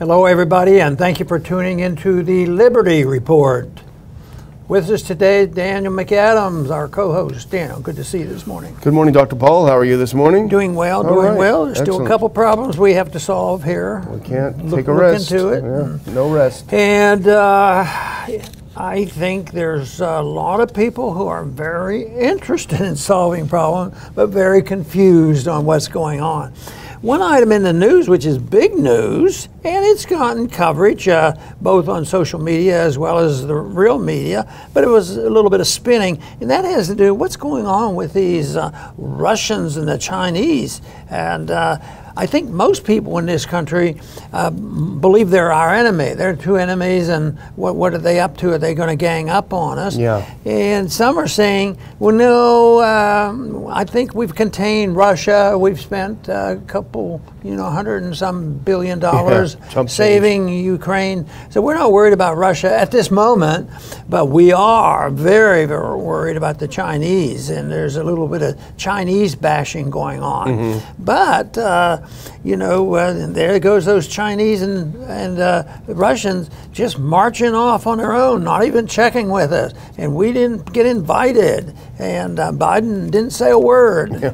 Hello, everybody, and thank you for tuning into the Liberty Report. With us today, Daniel McAdams, our co-host. Daniel, good to see you this morning. Good morning, Dr. Paul. How are you this morning? Doing well, doing well. There's still a couple problems we have to solve here. We can't take a rest. Look into it. Yeah, no rest. And I think there's a lot of people who are very interested in solving problems, but very confused on what's going on. One item in the news, which is big news, and it's gotten coverage both on social media as well as the real media, but it was a little bit of spinning, and that has to do with what's going on with these Russians and the Chinese. And I think most people in this country believe they're our enemy. They're two enemies, and what are they up to? Are they going to gang up on us? Yeah. And some are saying, well, no, I think we've contained Russia. We've spent a couple, $100 and some billion saving Ukraine. So we're not worried about Russia at this moment, but we are very, very worried about the Chinese, and there's a little bit of Chinese bashing going on. Mm-hmm. But there goes those Chinese and Russians just marching off on their own, not even checking with us. And we didn't get invited, and Biden didn't say a word. Yeah.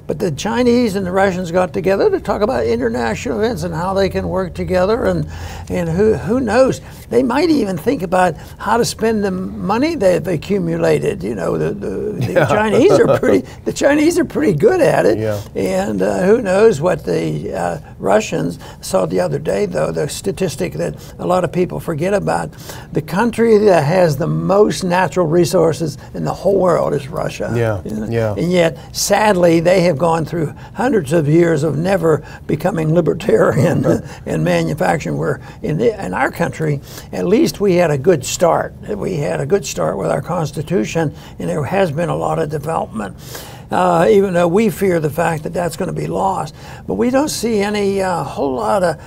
But the Chinese and the Russians got together to talk about international events and how they can work together, and who knows, they might even think about how to spend the money they've accumulated. The Chinese are pretty good at it. Yeah. And who knows what the Russians saw the other day, though, the statistic that a lot of people forget about. The country that has the most natural resources in the whole world is Russia. Yeah. Yeah. And yet, sadly, they have gone through hundreds of years of never becoming libertarian in manufacturing, where in our country, at least we had a good start. We had a good start with our Constitution, and there has been a lot of development. Even though we fear the fact that that's going to be lost. But we don't see any whole lot of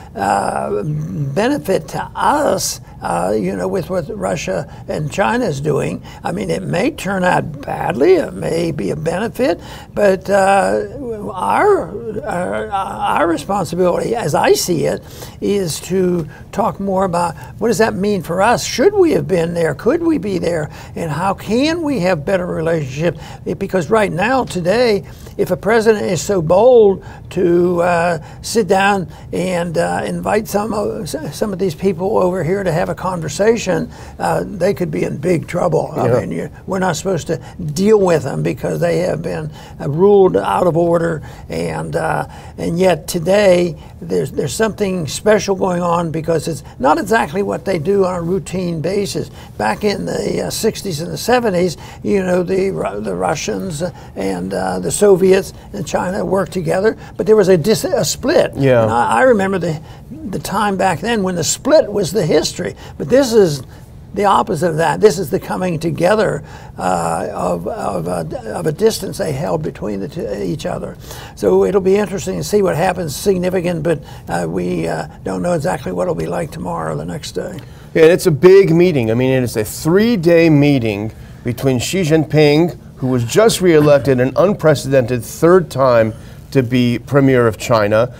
benefit to us, with what Russia and China is doing. I mean, it may turn out badly, it may be a benefit, but our responsibility, as I see it, is to talk more about what does that mean for us? Should we have been there? Could we be there? And how can we have better relationships? Because right now, today, if a president is so bold to sit down and invite some of these people over here to have a conversation, they could be in big trouble. Yeah. I mean, we're not supposed to deal with them because they have been ruled out of order, and yet today there's something special going on because it's not exactly what they do on a routine basis. Back in the 60s and the 70s, the Russians and the Soviets and China worked together, but there was a split. Yeah. And I remember the time back then when the split was the history, but this is the opposite of that. This is the coming together of a distance they held between each other. So it'll be interesting to see what happens, significant, but we don't know exactly what it'll be like tomorrow or the next day. Yeah, it's a big meeting. I mean, it is a 3-day meeting between Xi Jinping, who was just reelected an unprecedented third time to be premier of China.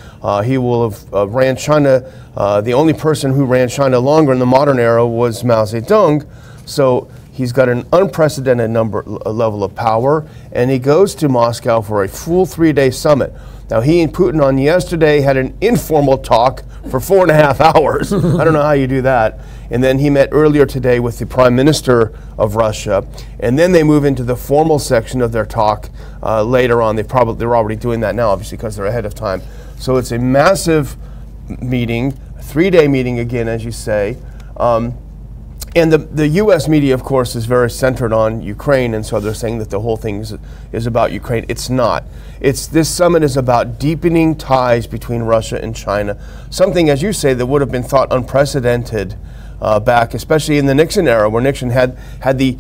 He will have ran China. The only person who ran China longer in the modern era was Mao Zedong. So he's got an unprecedented level of power, and he goes to Moscow for a full 3-day summit. Now, he and Putin on yesterday had an informal talk for 4.5 hours. I don't know how you do that. And then he met earlier today with the Prime Minister of Russia. And then they move into the formal section of their talk later on. They're already doing that now, obviously, because they're ahead of time. So it's a massive meeting, a 3-day meeting again, as you say. And the U.S. media, of course, is very centered on Ukraine, and so they're saying that the whole thing is about Ukraine. It's not. This summit is about deepening ties between Russia and China, something, as you say, that would have been thought unprecedented back, especially in the Nixon era, where Nixon had the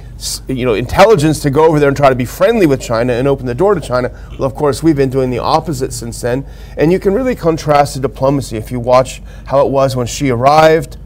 intelligence to go over there and try to be friendly with China and open the door to China. Well, of course, we've been doing the opposite since then, and you can really contrast the diplomacy if you watch how it was when Xi arrived,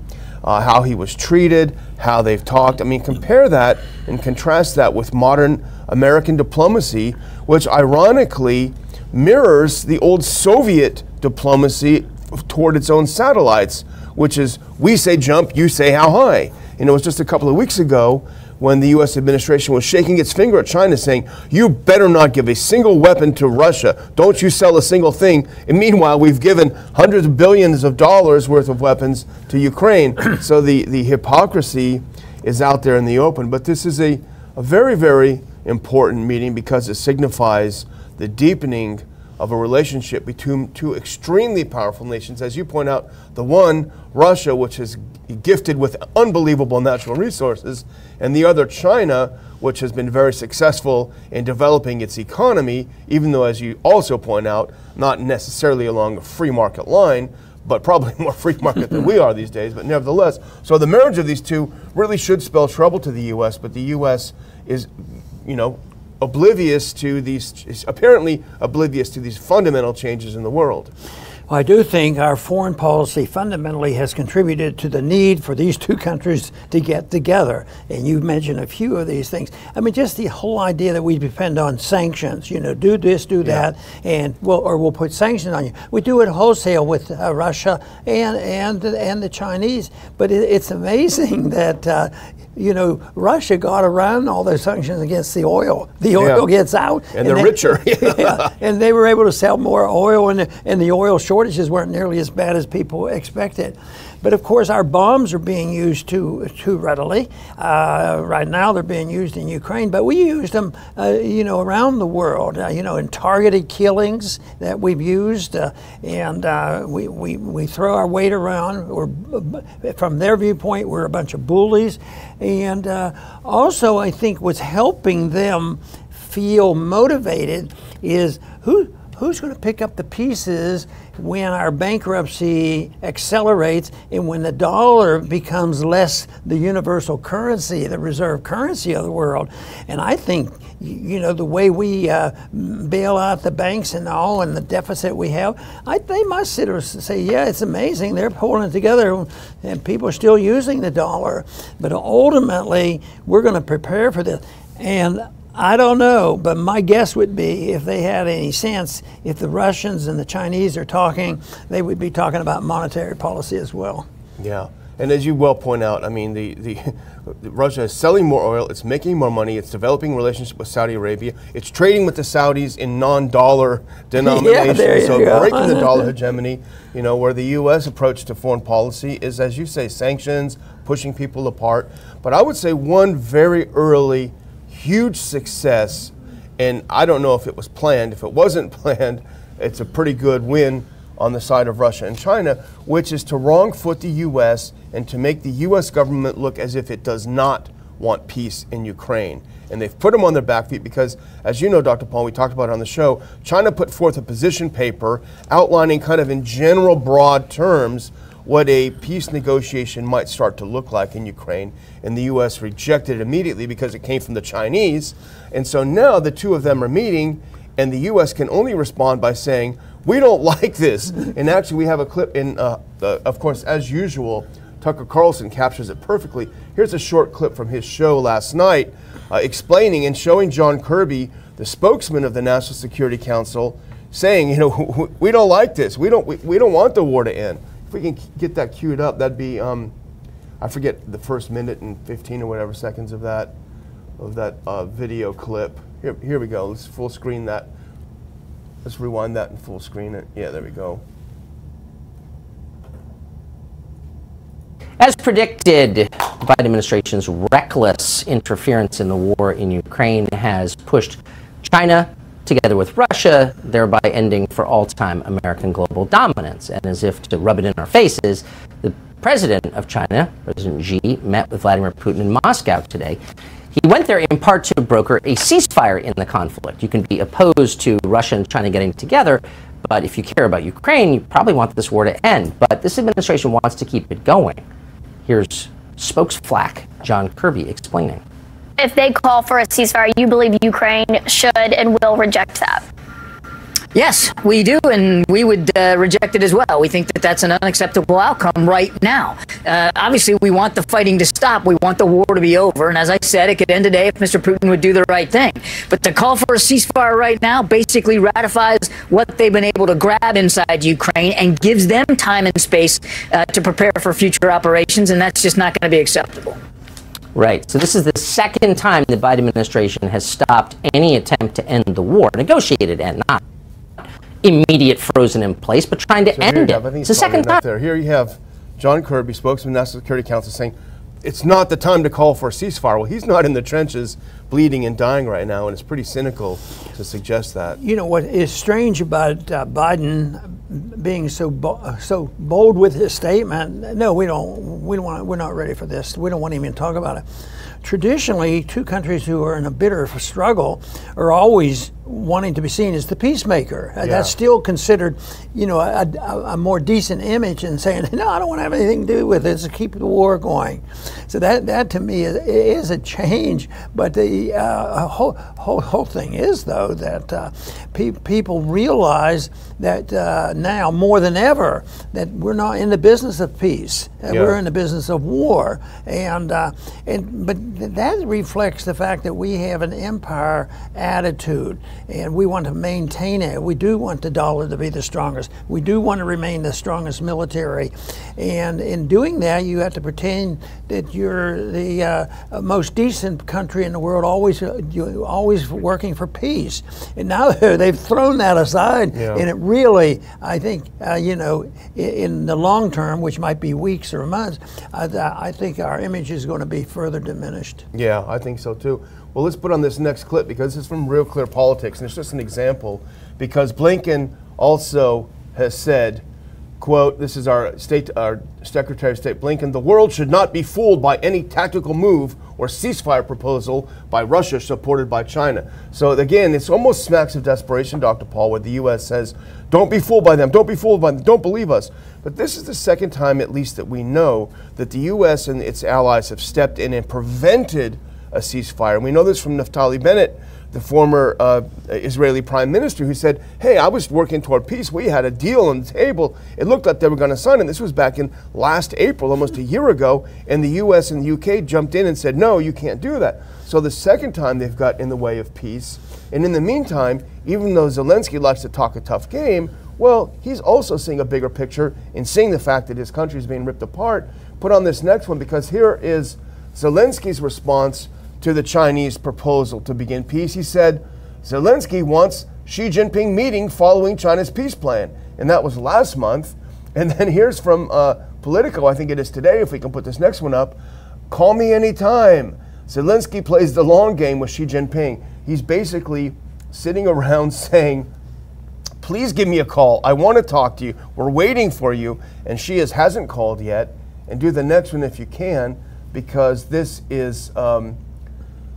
how he was treated, how they've talked. I mean, compare that and contrast that with modern American diplomacy, which ironically mirrors the old Soviet diplomacy toward its own satellites, which is we say jump, you say how high. You know, it was just a couple of weeks ago when the U.S. administration was shaking its finger at China saying, you better not give a single weapon to Russia. Don't you sell a single thing. And meanwhile, we've given hundreds of billions of dollars worth of weapons to Ukraine. So the hypocrisy is out there in the open. But this is a very, very important meeting because it signifies the deepening of a relationship between two extremely powerful nations. As you point out, the one, Russia, which is gifted with unbelievable natural resources, and the other, China, which has been very successful in developing its economy, even though, as you also point out, not necessarily along a free market line, but probably more free market than we are these days, but nevertheless. So the marriage of these two really should spell trouble to the U.S., but the U.S. is, you know, oblivious to these, apparently oblivious to these fundamental changes in the world. Well, I do think our foreign policy fundamentally has contributed to the need for these two countries to get together. And you mentioned a few of these things. I mean, just the whole idea that we depend on sanctions, you know, do this, do that, and we'll put sanctions on you. We do it wholesale with Russia and the Chinese. But it's amazing that you know, Russia got around all those sanctions against the oil. The oil gets out. And they're richer. And they were able to sell more oil, and the oil shortages weren't nearly as bad as people expected. But of course, our bombs are being used too readily. Right now, they're being used in Ukraine, but we used them, you know, around the world. You know, in targeted killings that we've used, and we throw our weight around. From their viewpoint, we're a bunch of bullies, and also, I think what's helping them feel motivated is who's going to pick up the pieces when our bankruptcy accelerates and when the dollar becomes less the universal currency, the reserve currency of the world. And I think, you know, the way we bail out the banks and all and the deficit we have, they must sit and say, yeah, it's amazing. They're pulling it together and people are still using the dollar. But ultimately, we're going to prepare for this. And I don't know, but my guess would be, if they had any sense, if the Russians and the Chinese are talking, they would be talking about monetary policy as well. Yeah, and as you well point out, I mean, Russia is selling more oil, it's making more money, it's developing relationship with Saudi Arabia, it's trading with the Saudis in non-dollar denominations, so breaking the dollar hegemony. You know, where the U.S. approach to foreign policy is, as you say, sanctions, pushing people apart. But I would say one very early huge success, and I don't know if it was planned. If it wasn't planned, it's a pretty good win on the side of Russia and China, which is to wrong foot the U.S. and to make the U.S. government look as if it does not want peace in Ukraine. And they've put them on their back feet because, as you know, Dr. Paul, we talked about it on the show, China put forth a position paper outlining kind of in general broad terms what a peace negotiation might start to look like in Ukraine, and the U.S. rejected it immediately because it came from the Chinese. And so now the two of them are meeting, and the U.S. can only respond by saying, we don't like this. And actually, we have a clip in, of course, as usual, Tucker Carlson captures it perfectly. Here's a short clip from his show last night explaining and showing John Kirby, the spokesman of the National Security Council, saying, you know, we don't like this. We don't want the war to end. If we can get that queued up, that'd be, I forget the first minute and 15 or whatever seconds of that video clip. Here we go. Let's full screen that. Let's rewind that and full screen it. Yeah, there we go. As predicted, the Biden administration's reckless interference in the war in Ukraine has pushed China together with Russia, thereby ending for all time American global dominance. And as if to rub it in our faces, the president of China, President Xi, met with Vladimir Putin in Moscow today. He went there in part to broker a ceasefire in the conflict. You can be opposed to Russia and China getting together, but if you care about Ukraine, you probably want this war to end. But this administration wants to keep it going. Here's spokesflack John Kirby explaining. If they call for a ceasefire, you believe Ukraine should and will reject that? Yes, we do, and we would reject it as well. We think that that's an unacceptable outcome right now. Obviously, we want the fighting to stop. We want the war to be over. And as I said, it could end today if Mr. Putin would do the right thing. But the call for a ceasefire right now basically ratifies what they've been able to grab inside Ukraine and gives them time and space to prepare for future operations. And that's just not going to be acceptable. Right. So this is the second time the Biden administration has stopped any attempt to end the war, negotiated and not immediate frozen in place, but trying to end it. It's the second time. Here you have John Kirby, spokesman of the National Security Council, saying it's not the time to call for a ceasefire. Well, he's not in the trenches bleeding and dying right now, and it's pretty cynical to suggest that. You know what is strange about Biden being so bold with his statement? No, we're not ready for this. We don't want to even talk about it. Traditionally, two countries who are in a bitter struggle are always wanting to be seen as the peacemaker. Yeah. That's still considered, you know, a more decent image than saying, no, I don't want to have anything to do with it. So keep the war going. So that to me is a change. But the whole thing is, though, that people realize that now more than ever that we're not in the business of peace. We're in the business of war, but that reflects the fact that we have an empire attitude, and we want to maintain it. We do want the dollar to be the strongest. We do want to remain the strongest military, and in doing that, you have to pretend that you're the most decent country in the world, always working for peace. And now they've thrown that aside, and it really, I think, you know, in the long term, which might be weeks or months, I think our image is going to be further diminished. Yeah, I think so too. Well, let's put on this next clip because this is from Real Clear Politics, and it's just an example because Blinken also has said, quote, this is our Secretary of State Blinken, the world should not be fooled by any tactical move or ceasefire proposal by Russia supported by China. So again, it's almost smacks of desperation, Dr. Paul, where the U.S. says, don't be fooled by them, don't be fooled by them, don't believe us. But this is the second time, at least, that we know that the U.S. and its allies have stepped in and prevented a ceasefire. And we know this from Naftali Bennett, the former Israeli prime minister, who said, hey, I was working toward peace. We had a deal on the table. It looked like they were going to sign it. And this was back in last April, almost a year ago. And the U.S. and the UK jumped in and said, no, you can't do that. So the second time they've got in the way of peace. And in the meantime, even though Zelensky likes to talk a tough game, well, he's also seeing a bigger picture and seeing the fact that his country is being ripped apart. Put on this next one because here is Zelensky's response to the Chinese proposal to begin peace. He said, Zelensky wants Xi Jinping meeting following China's peace plan. And that was last month. And then here's from Politico, I think it is today, if we can put this next one up. Call me anytime. Zelensky plays the long game with Xi Jinping. He's basically sitting around saying, please give me a call. I want to talk to you. We're waiting for you. And Xi hasn't called yet. And do the next one if you can, because this is...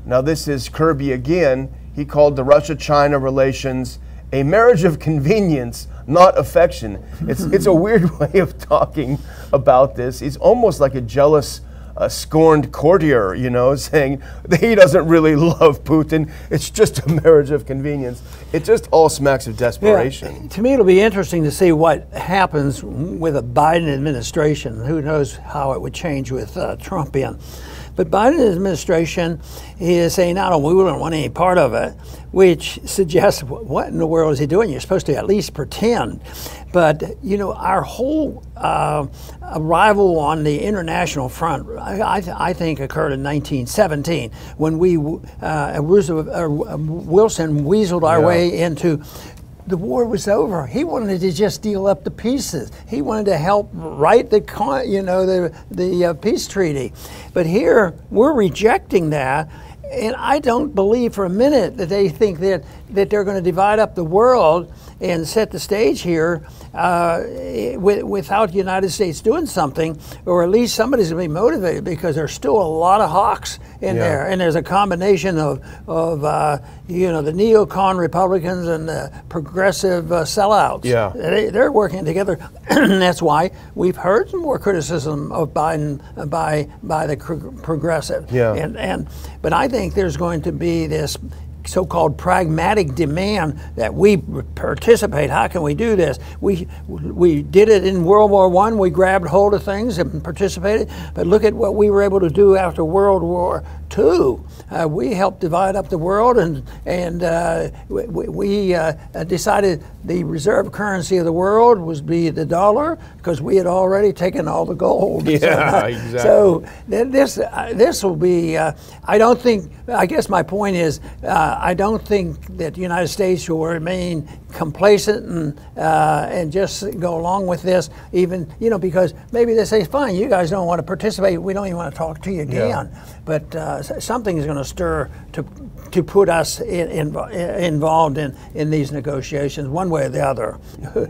now this is Kirby again. He called the Russia-China relations a marriage of convenience, not affection. It's a weird way of talking about this. He's almost like a jealous, scorned courtier, you know, saying that he doesn't really love Putin. It's just a marriage of convenience. It just all smacks of desperation. Yeah, to me, it'll be interesting to see what happens with a Biden administration. Who knows how it would change with Trump in. But Biden's administration is saying, no, we don't want any part of it, which suggests, what in the world is he doing? You're supposed to at least pretend. But, you know, our whole arrival on the international front, I think, occurred in 1917 when Wilson weaseled our way into. The war was over. He wanted to just deal up the pieces. He wanted to help write the peace treaty. But here we're rejecting that, and I don't believe for a minute that they think that they're going to divide up the world and set the stage here without the United States doing something, or at least somebody's going to be motivated, because there's still a lot of hawks in there, and there's a combination of you know, the neocon Republicans and the progressive sellouts. Yeah, they're working together. That's why we've heard some more criticism of Biden by the progressive. Yeah, but I think there's going to be this so-called pragmatic demand that we participate. How can we do this? We did it in World War I. We grabbed hold of things and participated. But look at what we were able to do after World War II. We helped divide up the world, and we decided the reserve currency of the world was be the dollar, because we had already taken all the gold. Yeah, exactly. So this will be. I don't think. I guess my point is, I don't think that the United States will remain complacent and just go along with this, even, because maybe they say, fine, you guys don't want to participate, we don't even want to talk to you again. Yeah. But something is going to stir to put us involved in these negotiations, one way or the other.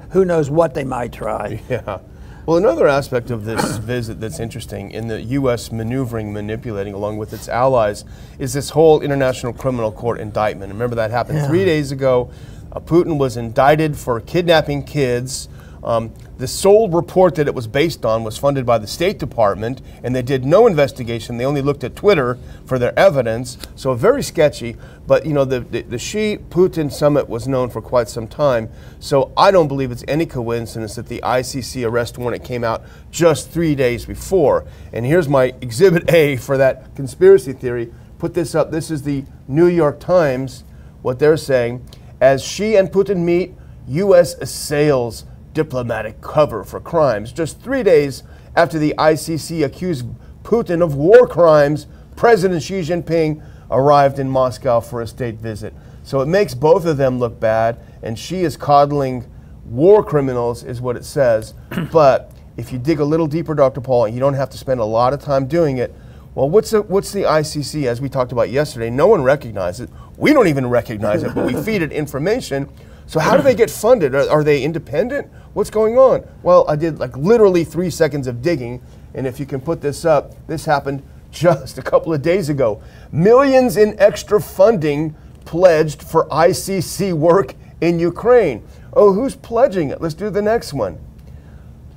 Who knows what they might try. Yeah. Well, another aspect of this visit that's interesting in the U.S. maneuvering, manipulating along with its allies is this whole International Criminal Court indictment. Remember that happened 3 days ago. Putin was indicted for kidnapping kids. The sole report that it was based on was funded by the State Department, and they did no investigation. They only looked at Twitter for their evidence, so very sketchy. But the Xi-Putin summit was known for quite some time, so I don't believe it's any coincidence that the ICC arrest warrant came out just 3 days before. And here's my Exhibit A for that conspiracy theory. Put this up. This is the New York Times, what they're saying. As Xi and Putin meet, U.S. assails diplomatic cover for crimes. Just 3 days after the ICC accused Putin of war crimes, President Xi Jinping arrived in Moscow for a state visit. So it makes both of them look bad, and Xi is coddling war criminals, is what it says. But if you dig a little deeper, Dr. Paul, and you don't have to spend a lot of time doing it, well, what's the ICC, as we talked about yesterday? No one recognizes it. We don't even recognize it, but we feed it information. So how do they get funded? Are they independent? What's going on? Well, I did literally 3 seconds of digging, and if you can put this up, this happened just a couple of days ago. Millions in extra funding pledged for ICC work in Ukraine. Oh, who's pledging it? Let's do the next one.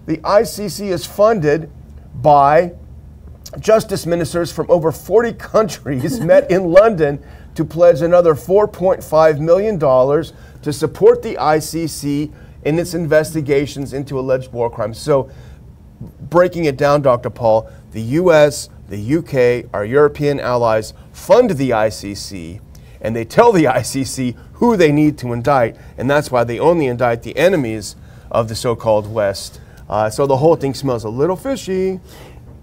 The ICC is funded by justice ministers from over 40 countries met in London to pledge another $4.5 million to support the ICC in its investigations into alleged war crimes. So, breaking it down, Dr. Paul, the US, the UK, our European allies fund the ICC, and they tell the ICC who they need to indict, and that's why they only indict the enemies of the so-called West. So the whole thing smells a little fishy.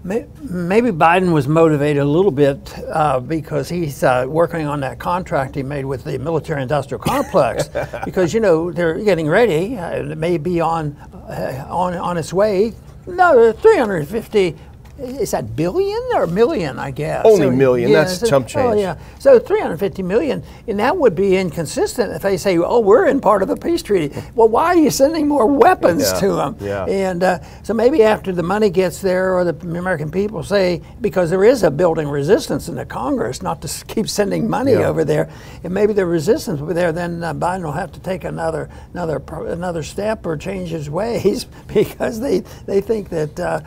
Maybe Biden was motivated a little bit because he's working on that contract he made with the military-industrial complex. Because they're getting ready. It may be on its way. No, 350. Is that billion or million? I guess only million. Yeah, that's chump change. Oh yeah. So 350 million, and that would be inconsistent if they say, "Oh, we're in part of a peace treaty." Well, why are you sending more weapons to them? Yeah. And so maybe after the money gets there, or the American people say, because there is a building resistance in the Congress not to keep sending money over there, and maybe the resistance will be there, then Biden will have to take another step or change his ways because they think that.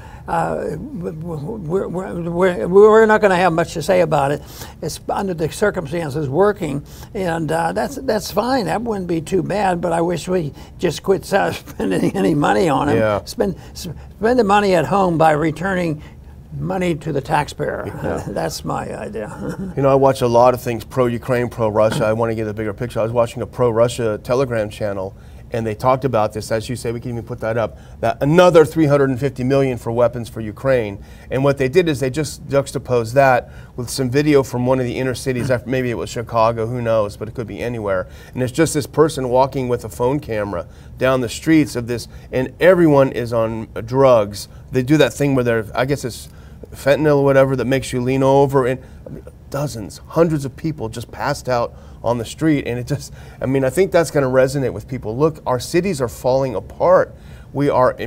We're not going to have much to say about it. It's under the circumstances working, and that's fine. That wouldn't be too bad. But I wish we just quit spending any money on it. Yeah. Spend the money at home by returning money to the taxpayer. Yeah. That's my idea. I watch a lot of things pro-Ukraine, pro-Russia. I want to get a bigger picture. I was watching a pro-Russia Telegram channel, and they talked about this, as you say, we can even put that up, that another $350 million for weapons for Ukraine. And what they did is they just juxtaposed that with some video from one of the inner cities, maybe it was Chicago, who knows, but it could be anywhere. And it's just this person walking with a phone camera down the streets of this, and everyone is on drugs. They do that thing where they're, I guess it's fentanyl or whatever, that makes you lean over, and dozens, hundreds of people just passed out on the street. And it just, I think that's going to resonate with people. Look, our cities are falling apart. We are,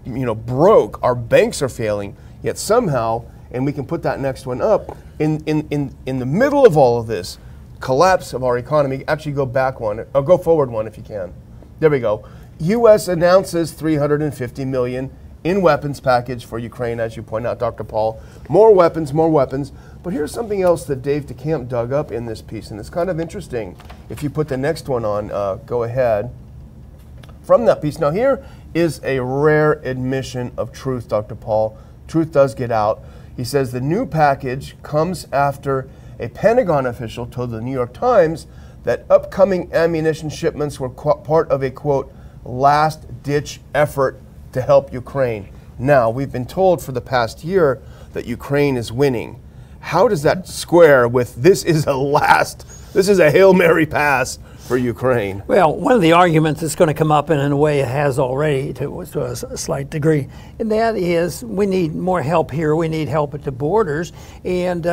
broke. Our banks are failing. Yet somehow, and we can put that next one up, in the middle of all of this collapse of our economy, actually go back one, or go forward one if you can. There we go. U.S. announces $350 million in weapons package for Ukraine, as you point out, Dr. Paul. More weapons, more weapons. But here's something else that Dave DeCamp dug up in this piece, and it's kind of interesting. If you put the next one on, go ahead. From that piece. Now here is a rare admission of truth, Dr. Paul. Truth does get out. He says the new package comes after a Pentagon official told the New York Times that upcoming ammunition shipments were part of a, quote, last-ditch effort to help Ukraine. Now, we've been told for the past year that Ukraine is winning. How does that square with this is a Hail Mary pass for Ukraine? Well, one of the arguments that's going to come up, and in a way it has already to a slight degree, and that is we need more help here. We need help at the borders, and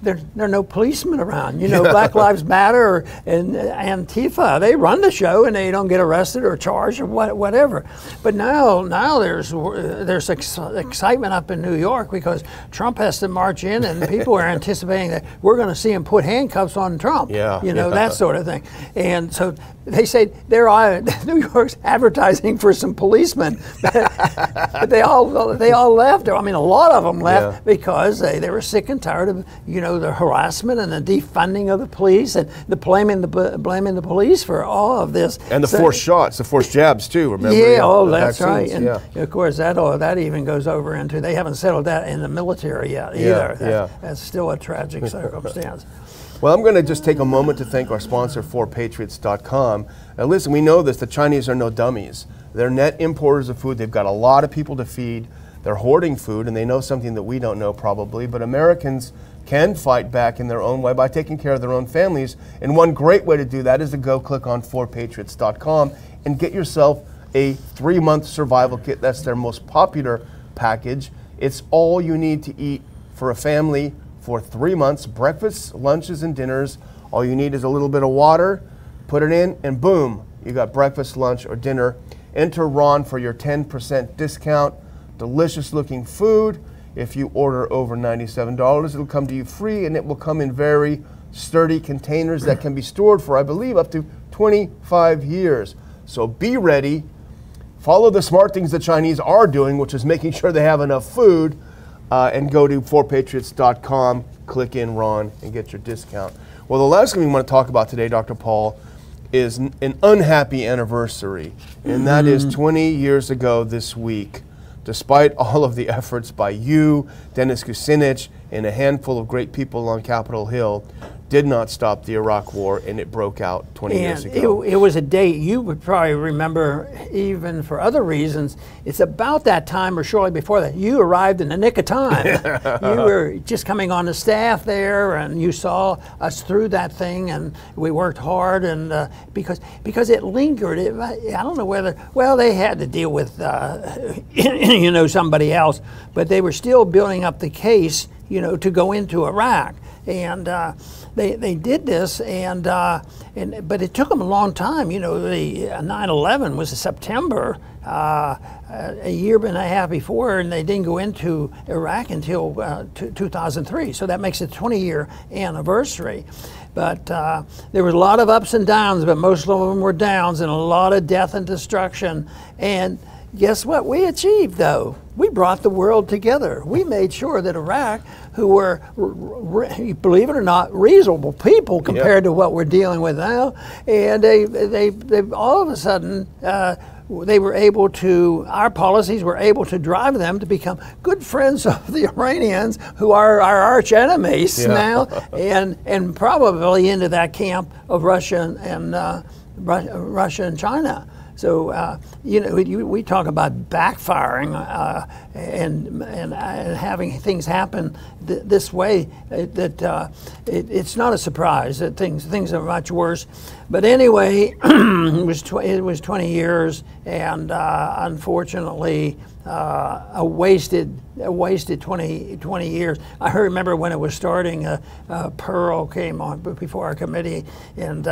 there are no policemen around. You know, Black Lives Matter and Antifa, they run the show and they don't get arrested or charged or whatever. But now there's excitement up in New York because Trump has to march in, and people are anticipating that we're going to see him put handcuffs on Trump. Yeah, you know, that sort of thing. And so they say New York's advertising for some policemen, but they all left. I mean, a lot of them left because they were sick and tired of, you know, the harassment and the defunding of the police and the blaming the police for all of this. And the forced shots, the forced jabs too, remember? Yeah, that's right. And yeah. of course that even goes over into, they haven't settled that in the military yet either. That's still a tragic circumstance. Well, I'm going to just take a moment to thank our sponsor, patriotscom. Now listen, we know this, the Chinese are no dummies. They're net importers of food. They've got a lot of people to feed. They're hoarding food, and they know something that we don't know probably, but Americans can fight back in their own way by taking care of their own families. And one great way to do that is to go click on patriots.com and get yourself a 3-month survival kit. That's their most popular package. It's all you need to eat for a family for 3 months, breakfasts, lunches, and dinners. All you need is a little bit of water, put it in, and boom, you got breakfast, lunch, or dinner. Enter Ron for your 10% discount. Delicious looking food. If you order over $97, it'll come to you free, and it will come in very sturdy containers that can be stored for, I believe, up to 25 years. So be ready. Follow the smart things the Chinese are doing, which is making sure they have enough food, and go to forpatriots.com, click in Ron, and get your discount. Well, the last thing we want to talk about today, Dr. Paul, is an unhappy anniversary, and that is 20 years ago this week. Despite all of the efforts by you, Dennis Kucinich, and a handful of great people on Capitol Hill, did not stop the Iraq War, and it broke out 20 years ago. It was a date you would probably remember, even for other reasons. It's about that time, or shortly before that, you arrived in the nick of time. You were just coming on the staff there, and you saw us through that thing, and we worked hard, and because it lingered. I don't know whether, well, they had to deal with you know, somebody else, but they were still building up the case, you know, to go into Iraq. And they did this, but it took them a long time. You know, the 9/11 was in September, a year and a half before, and they didn't go into Iraq until 2003. So that makes it a 20-year anniversary. But there was a lot of ups and downs, but most of them were downs, and a lot of death and destruction. And guess what we achieved, though? We brought the world together. We made sure that Iraq, who were, believe it or not, reasonable people compared to what we're dealing with now, and they all of a sudden, they were able to, our policies were able to drive them to become good friends of the Iranians, who are our arch enemies now, and probably into that camp of Russia and China. So, you know, we talk about backfiring and having things happen this way. It's not a surprise that things are much worse. But anyway, it was 20 years, and unfortunately, a wasted 20 years. I remember when it was starting, Pearl came on before our committee, and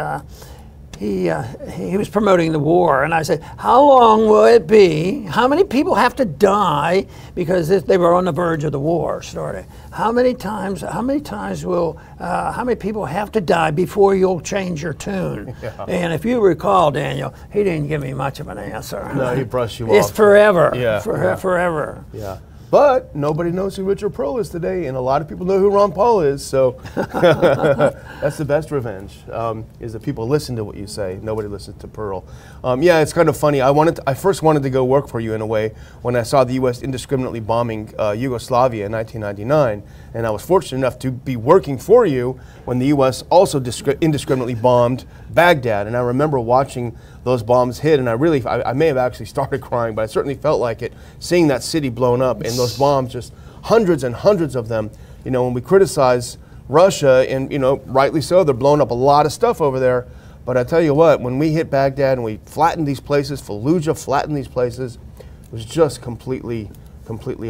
he was promoting the war, and I said, how long will it be? How many people have to die because they were on the verge of the war starting? How many times will how many people have to die before you'll change your tune? Yeah. And if you recall, Daniel, he didn't give me much of an answer. No, he brushed you off. It's forever. Yeah. Forever. Yeah. But nobody knows who Richard Pearl is today, and a lot of people know who Ron Paul is, so that's the best revenge, is that people listen to what you say. Nobody listens to Pearl. Yeah, it's kind of funny. I first wanted to go work for you in a way when I saw the U.S. indiscriminately bombing Yugoslavia in 1999, and I was fortunate enough to be working for you when the U.S. also indiscriminately bombed Baghdad, and I remember watching those bombs hit, and I may have actually started crying, but I certainly felt like it, seeing that city blown up, and those bombs, just hundreds and hundreds of them. You know, when we criticize Russia, and, you know, rightly so, they're blowing up a lot of stuff over there, but I tell you what, when we hit Baghdad and we flattened these places, Fallujah flattened these places, it was just completely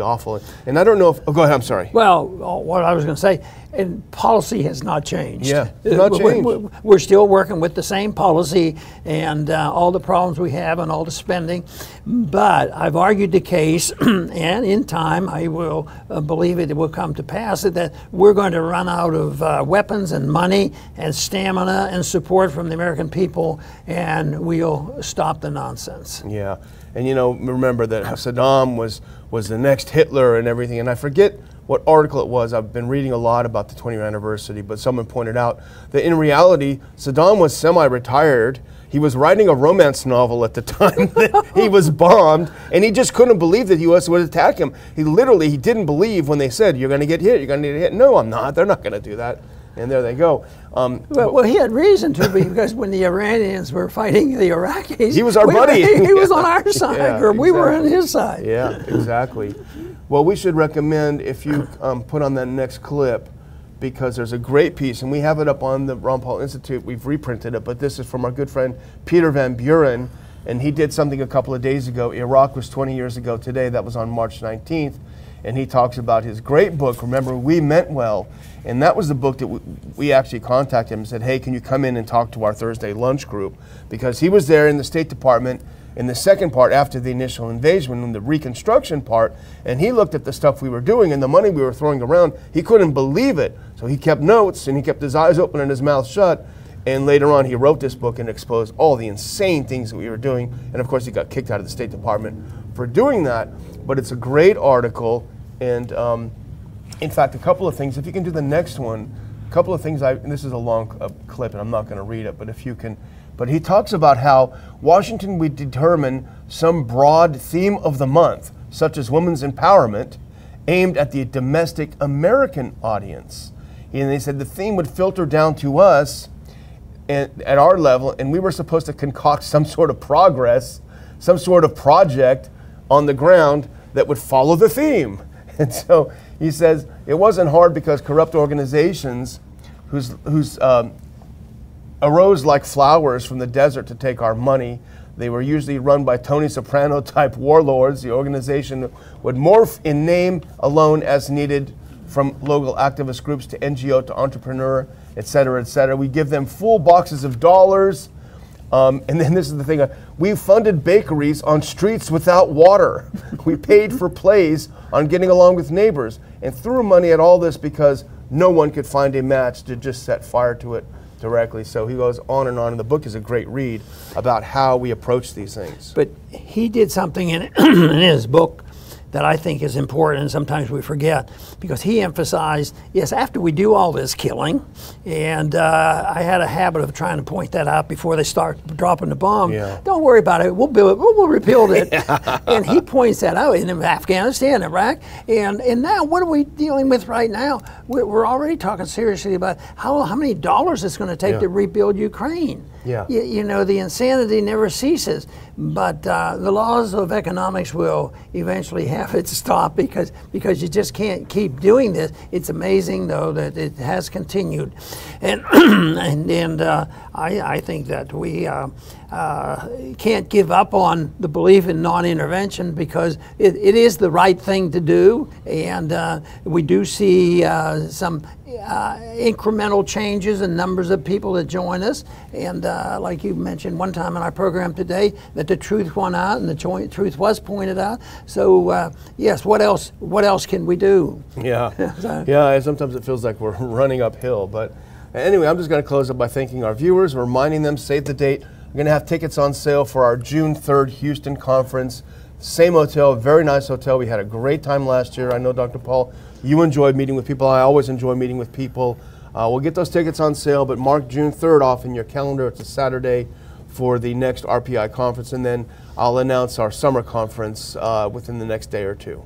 awful. And I don't know if, oh, go ahead, I'm sorry. Well, what I was going to say, and policy has not changed. Yeah, it's not changed. We're still working with the same policy and all the problems we have and all the spending. But I've argued the case, and in time I will believe it will come to pass that we're going to run out of weapons and money and stamina and support from the American people, and we'll stop the nonsense. Yeah, and you know, remember that Saddam was the next Hitler and everything, and I forget what article it was. I've been reading a lot about the 20th anniversary, but someone pointed out that in reality, Saddam was semi-retired. He was writing a romance novel at the time that he was bombed, and he just couldn't believe that the U.S. would attack him. He didn't believe when they said, you're going to get hit, you're going to get hit. No, I'm not. They're not going to do that. And there they go. Well, he had reason to, because when the Iranians were fighting the Iraqis, he was our buddy. He was on our side, yeah, or we were on his side. Yeah, exactly. Well, we should recommend, if you put on that next clip, because there's a great piece, and we have it up on the Ron Paul Institute. We've reprinted it, but this is from our good friend Peter Van Buren, and he did something a couple of days ago. Iraq was 20 years ago today. That was on March 19th, and he talks about his great book, Remember, We Meant Well, and that was the book that we actually contacted him and said, hey, can you come in and talk to our Thursday lunch group? Because he was there in the State Department in the second part after the initial invasion, in the reconstruction part, and he looked at the stuff we were doing and the money we were throwing around. He couldn't believe it. So he kept notes, and he kept his eyes open and his mouth shut, and later on he wrote this book and exposed all the insane things that we were doing, and of course he got kicked out of the State Department for doing that. But it's a great article, and in fact, a couple of things, if you can do the next one, a couple of things, and this is a long clip and I'm not going to read it, but if you can, but he talks about how Washington would determine some broad theme of the month, such as women's empowerment, aimed at the domestic American audience. And they said the theme would filter down to us at our level, and we were supposed to concoct some sort of progress, some sort of project on the ground that would follow the theme. And so he says it wasn't hard because corrupt organizations whose arose like flowers from the desert to take our money. They were usually run by Tony Soprano type warlords. The organization would morph in name alone as needed, from local activist groups to NGO to entrepreneur, et cetera, et cetera. We give them full boxes of dollars. And then this is the thing, we funded bakeries on streets without water. We paid for plays on getting along with neighbors, and threw money at all this because no one could find a match to just set fire to it directly. So he goes on, and the book is a great read about how we approach these things. But he did something in his book that I think is important, and sometimes we forget, because he emphasized, yes, after we do all this killing, and I had a habit of trying to point that out before they start dropping the bomb. Yeah. Don't worry about it. We'll build it. We'll rebuild it. Yeah. And he points that out in Afghanistan, Iraq, and now what are we dealing with right now? We're already talking seriously about how many dollars it's going to take to rebuild Ukraine. Yeah. You know, the insanity never ceases, but the laws of economics will eventually have it stop, because you just can't keep doing this. It's amazing, though, that it has continued, and I think that we can't give up on the belief in non-intervention, because it is the right thing to do, and we do see some incremental changes in numbers of people that join us, and like you mentioned one time in our program today, that the truth won out and the truth was pointed out. So yes, what else can we do? Yeah, yeah. Sometimes it feels like we're running uphill. But anyway, I'm just going to close up by thanking our viewers, reminding them, save the date. We're going to have tickets on sale for our June 3rd Houston conference. Same hotel, very nice hotel. We had a great time last year. I know, Dr. Paul, you enjoyed meeting with people. I always enjoy meeting with people. We'll get those tickets on sale, but mark June 3rd off in your calendar. It's a Saturday for the next RPI conference, and then I'll announce our summer conference within the next day or two.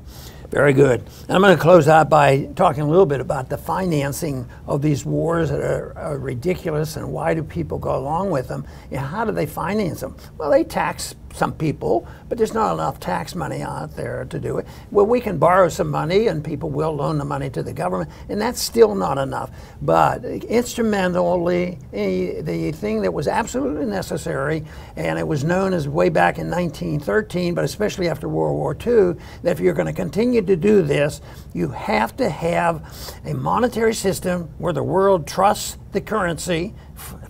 Very good. And I'm going to close out by talking a little bit about the financing of these wars that are ridiculous, and why do people go along with them, and how do they finance them? Well, they tax some people, but there's not enough tax money out there to do it. Well, we can borrow some money, and people will loan the money to the government, and that's still not enough. But instrumentally, the thing that was absolutely necessary, and it was known as way back in 1913, but especially after World War II, that if you're going to continue to do this, you have to have a monetary system where the world trusts the currency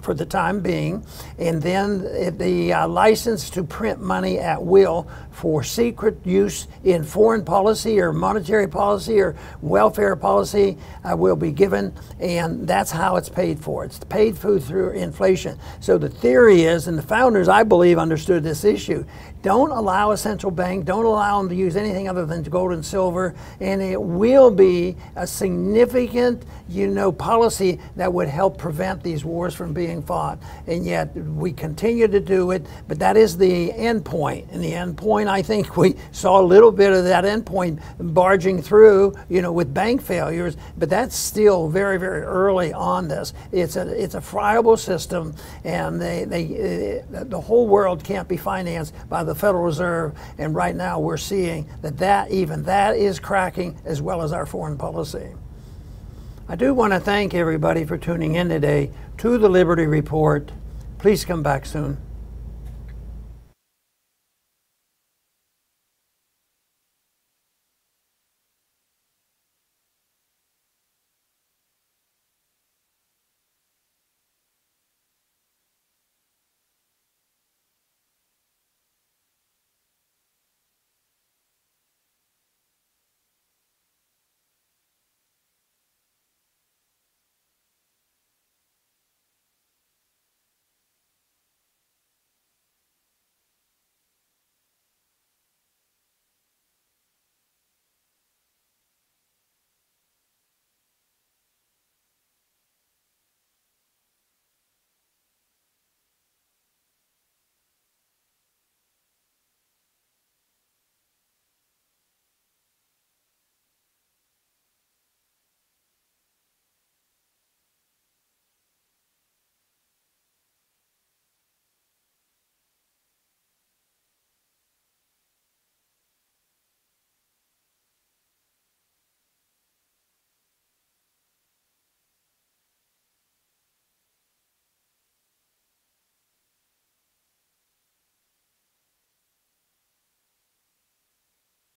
for the time being, and then the license to print money at will for secret use in foreign policy or monetary policy or welfare policy will be given, and that's how it's paid for. It's paid for through inflation. So the theory is, and the founders, I believe, understood this issue, don't allow a central bank, don't allow them to use anything other than gold and silver, and it will be a significant, policy that would help prevent these wars from being fought. And yet we continue to do it, but that is the end point. And the end point, I think we saw a little bit of that end point barging through, with bank failures, but that's still very, very early on this. It's a friable system, and the whole world can't be financed by the Federal Reserve, and right now we're seeing that is cracking, as well as our foreign policy. I do want to thank everybody for tuning in today to the Liberty Report. Please come back soon.